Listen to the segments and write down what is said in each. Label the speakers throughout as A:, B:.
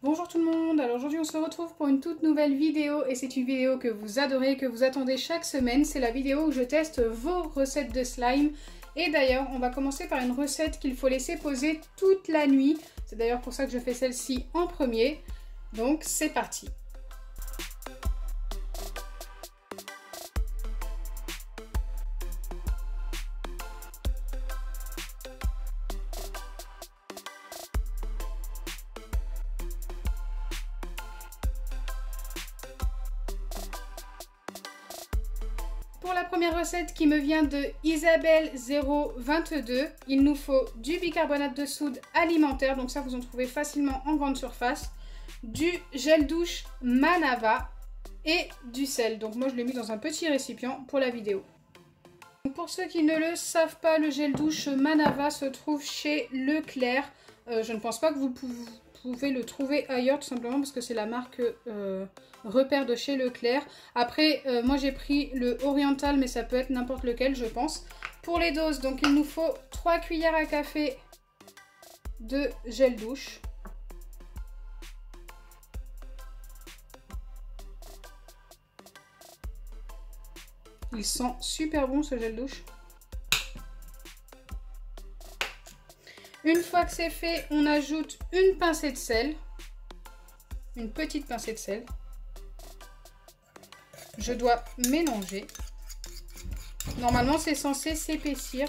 A: Bonjour tout le monde, alors aujourd'hui on se retrouve pour une toute nouvelle vidéo et c'est une vidéo que vous adorez, que vous attendez chaque semaine. C'est la vidéo où je teste vos recettes de slime et d'ailleurs on va commencer par une recette qu'il faut laisser poser toute la nuit. C'est d'ailleurs pour ça que je fais celle-ci en premier, donc c'est parti. Pour la première recette qui me vient de Isabelle022, il nous faut du bicarbonate de soude alimentaire, donc ça vous en trouvez facilement en grande surface, du gel douche Manava et du sel. Donc moi je l'ai mis dans un petit récipient pour la vidéo. Donc pour ceux qui ne le savent pas, le gel douche Manava se trouve chez Leclerc. Je ne pense pas que vous pouvez le trouver ailleurs, tout simplement parce que c'est la marque repère de chez Leclerc. Après, moi j'ai pris le Oriental, mais ça peut être n'importe lequel, je pense. Pour les doses, donc il nous faut 3 cuillères à café de gel douche. Il sent super bon ce gel douche. Une fois que c'est fait, on ajoute une pincée de sel. Une petite pincée de sel. Je dois mélanger. Normalement, c'est censé s'épaissir.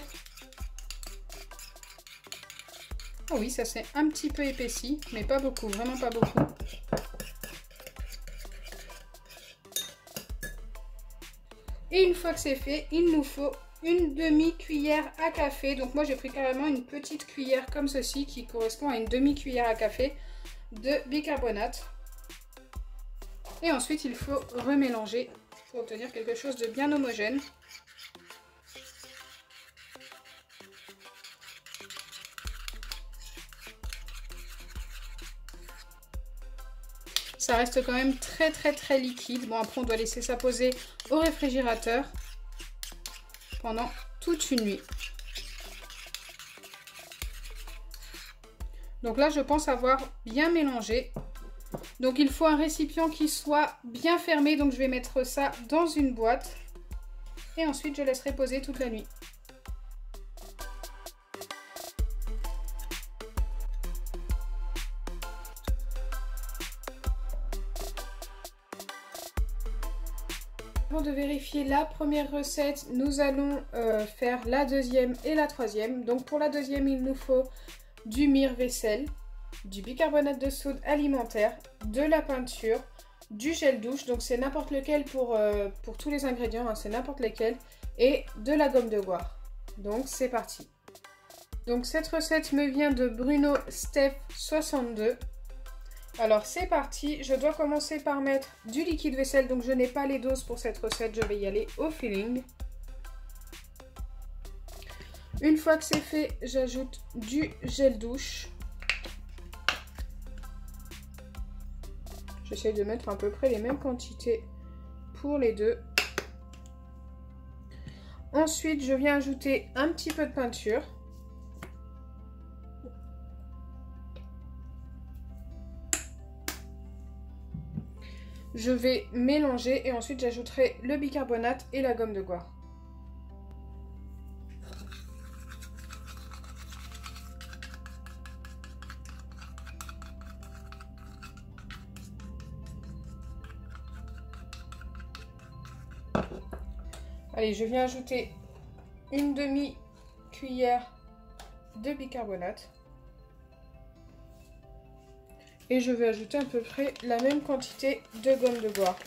A: Oh oui, ça s'est un petit peu épaissi, mais pas beaucoup, vraiment pas beaucoup. Et une fois que c'est fait, il nous faut une demi-cuillère à café. Donc moi j'ai pris carrément une petite cuillère comme ceci qui correspond à une demi-cuillère à café de bicarbonate. Et ensuite il faut remélanger pour obtenir quelque chose de bien homogène. Ça reste quand même très liquide. Bon, après on doit laisser ça poser au réfrigérateur pendant toute une nuit. Donc là je pense avoir bien mélangé. Donc il faut un récipient qui soit bien fermé. Donc je vais mettre ça dans une boîte. Et ensuite je laisserai poser toute la nuit. Avant de vérifier la première recette, nous allons faire la deuxième et la troisième. Donc pour la deuxième, il nous faut du mire-vaisselle, du bicarbonate de soude alimentaire, de la peinture, du gel douche, donc c'est n'importe lequel pour tous les ingrédients, hein, c'est n'importe lesquels, et de la gomme de goire. Donc c'est parti. Donc cette recette me vient de Bruno Steph 62. Alors c'est parti, je dois commencer par mettre du liquide vaisselle, donc je n'ai pas les doses pour cette recette, je vais y aller au feeling. Une fois que c'est fait, j'ajoute du gel douche. J'essaie de mettre à peu près les mêmes quantités pour les deux. Ensuite, je viens ajouter un petit peu de peinture. Je vais mélanger et ensuite j'ajouterai le bicarbonate et la gomme de goire. Allez, je viens ajouter une demi-cuillère de bicarbonate. Et je vais ajouter à peu près la même quantité de gomme de goire.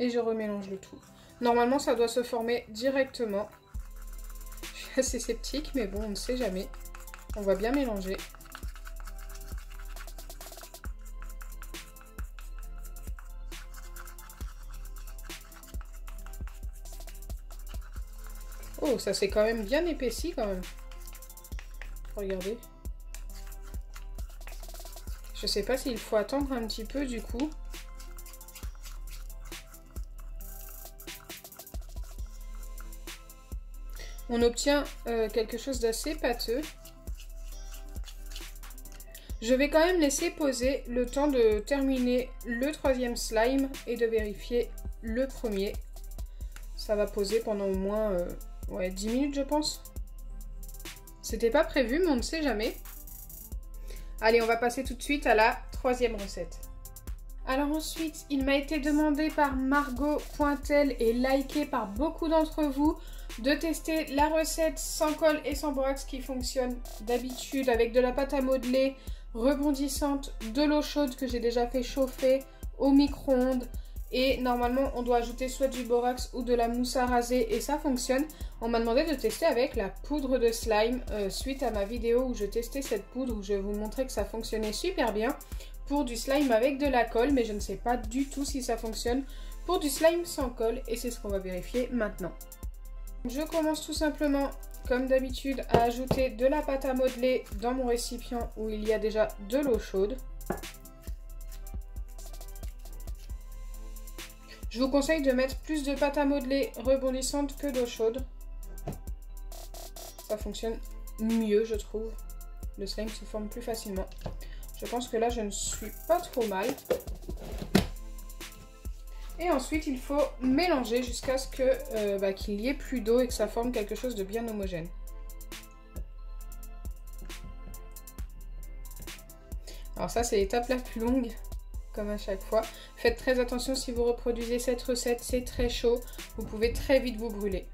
A: Et je remélange le tout. Normalement, ça doit se former directement. Je suis assez sceptique, mais bon, on ne sait jamais. On va bien mélanger. Oh, ça s'est quand même bien épaissi quand même. Regardez. Je sais pas s'il faut attendre un petit peu du coup. on obtient quelque chose d'assez pâteux. Je vais quand même laisser poser le temps de terminer le troisième slime et de vérifier le premier. Ça va poser pendant au moins 10 minutes, je pense. C'était pas prévu, mais on ne sait jamais. Allez, on va passer tout de suite à la troisième recette. Alors ensuite, il m'a été demandé par Margot Pointel et liké par beaucoup d'entre vous de tester la recette sans colle et sans borax qui fonctionne d'habitude avec de la pâte à modeler rebondissante, de l'eau chaude que j'ai déjà fait chauffer au micro-ondes et normalement on doit ajouter soit du borax ou de la mousse à raser et ça fonctionne. On m'a demandé de tester avec la poudre de slime suite à ma vidéo où je testais cette poudre où je vous montrais que ça fonctionnait super bien pour du slime avec de la colle, mais je ne sais pas du tout si ça fonctionne pour du slime sans colle et c'est ce qu'on va vérifier maintenant. Je commence tout simplement comme d'habitude à ajouter de la pâte à modeler dans mon récipient où il y a déjà de l'eau chaude. Je vous conseille de mettre plus de pâte à modeler rebondissante que d'eau chaude. Ça fonctionne mieux, je trouve. Le slime se forme plus facilement. Je pense que là, je ne suis pas trop mal. Et ensuite, il faut mélanger jusqu'à ce que, qu'il y ait plus d'eau et que ça forme quelque chose de bien homogène. Alors ça, c'est l'étape la plus longue, comme à chaque fois. Faites très attention si vous reproduisez cette recette, c'est très chaud. Vous pouvez très vite vous brûler.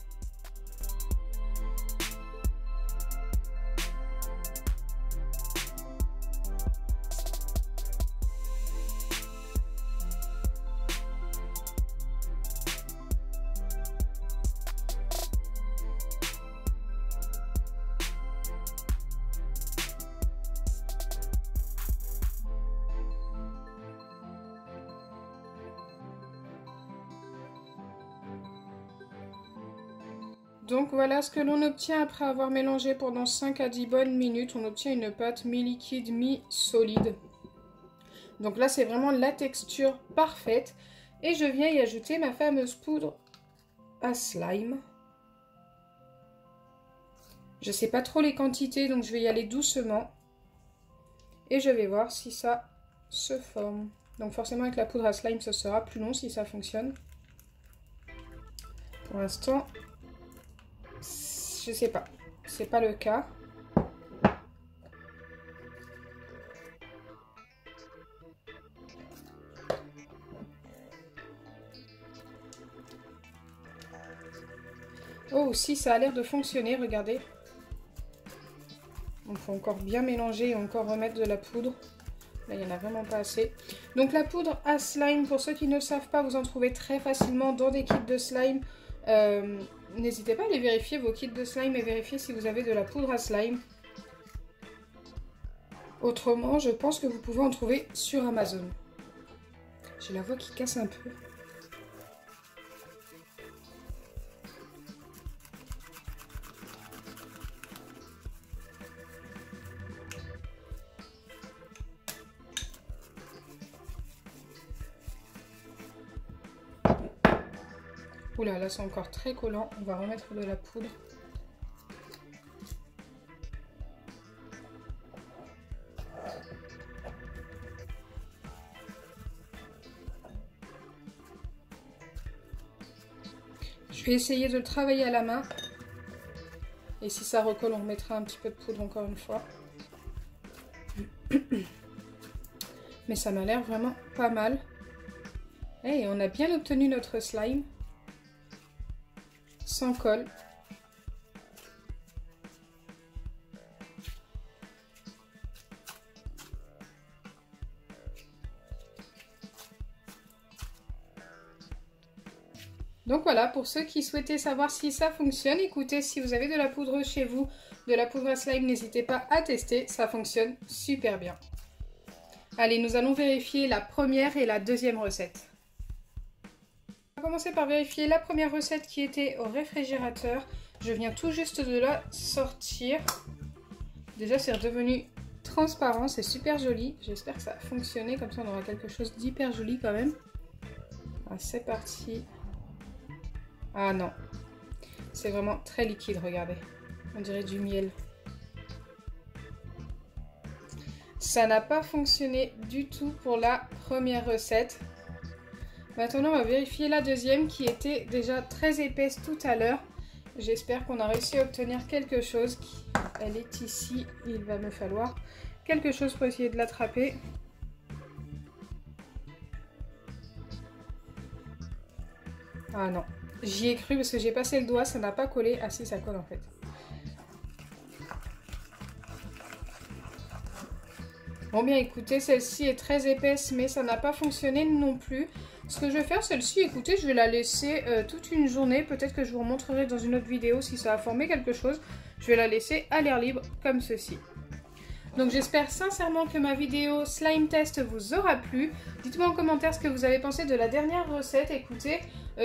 A: Donc voilà ce que l'on obtient après avoir mélangé pendant 5 à 10 bonnes minutes. On obtient une pâte mi-liquide, mi-solide. Donc là c'est vraiment la texture parfaite. Et je viens y ajouter ma fameuse poudre à slime. Je ne sais pas trop les quantités donc je vais y aller doucement. Et je vais voir si ça se forme. Donc forcément avec la poudre à slime ça sera plus long si ça fonctionne. Pour l'instant... je sais pas, c'est pas le cas. Oh, si ça a l'air de fonctionner, regardez. Il faut encore bien mélanger et encore remettre de la poudre. Là, il n'y en a vraiment pas assez. Donc la poudre à slime, pour ceux qui ne le savent pas, vous en trouvez très facilement dans des kits de slime. N'hésitez pas à aller vérifier vos kits de slime et vérifier si vous avez de la poudre à slime. Autrement, je pense que vous pouvez en trouver sur Amazon. J'ai la voix qui casse un peu. Oula, là c'est encore très collant. On va remettre de la poudre. Je vais essayer de le travailler à la main. Et si ça recolle, on remettra un petit peu de poudre encore une fois. Mais ça m'a l'air vraiment pas mal. Et on a bien obtenu notre slime. Sans colle. Donc voilà, pour ceux qui souhaitaient savoir si ça fonctionne, écoutez, si vous avez de la poudre chez vous, de la poudre à slime, n'hésitez pas à tester, ça fonctionne super bien. Allez, nous allons vérifier la première et la deuxième recette. On va commencer par vérifier la première recette qui était au réfrigérateur. Je viens tout juste de la sortir. Déjà, c'est redevenu transparent, c'est super joli. J'espère que ça a fonctionné, comme ça on aura quelque chose d'hyper joli quand même. Ah, c'est parti. Ah non. C'est vraiment très liquide, regardez. On dirait du miel. Ça n'a pas fonctionné du tout pour la première recette. Maintenant, on va vérifier la deuxième qui était déjà très épaisse tout à l'heure. J'espère qu'on a réussi à obtenir quelque chose. Elle est ici. Il va me falloir quelque chose pour essayer de l'attraper. Ah non, j'y ai cru parce que j'ai passé le doigt, ça n'a pas collé. Ah si, ça colle en fait. Bon bien écoutez, celle-ci est très épaisse mais ça n'a pas fonctionné non plus. Ce que je vais faire, celle-ci, écoutez, je vais la laisser toute une journée. Peut-être que je vous remontrerai dans une autre vidéo si ça a formé quelque chose. Je vais la laisser à l'air libre comme ceci. Donc j'espère sincèrement que ma vidéo slime test vous aura plu. Dites-moi en commentaire ce que vous avez pensé de la dernière recette. Écoutez,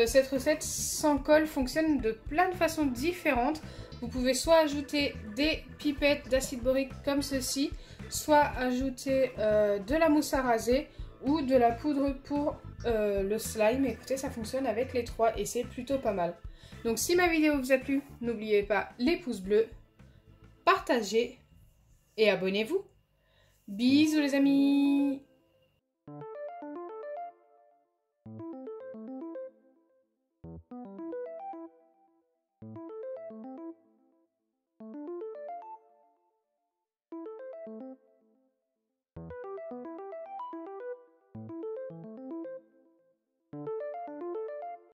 A: cette recette sans colle fonctionne de plein de façons différentes. Vous pouvez soit ajouter des pipettes d'acide borique comme ceci, soit ajouter de la mousse à raser ou de la poudre pour le slime. Écoutez, ça fonctionne avec les trois et c'est plutôt pas mal. Donc si ma vidéo vous a plu, n'oubliez pas les pouces bleus, partagez et abonnez-vous. Bisous les amis!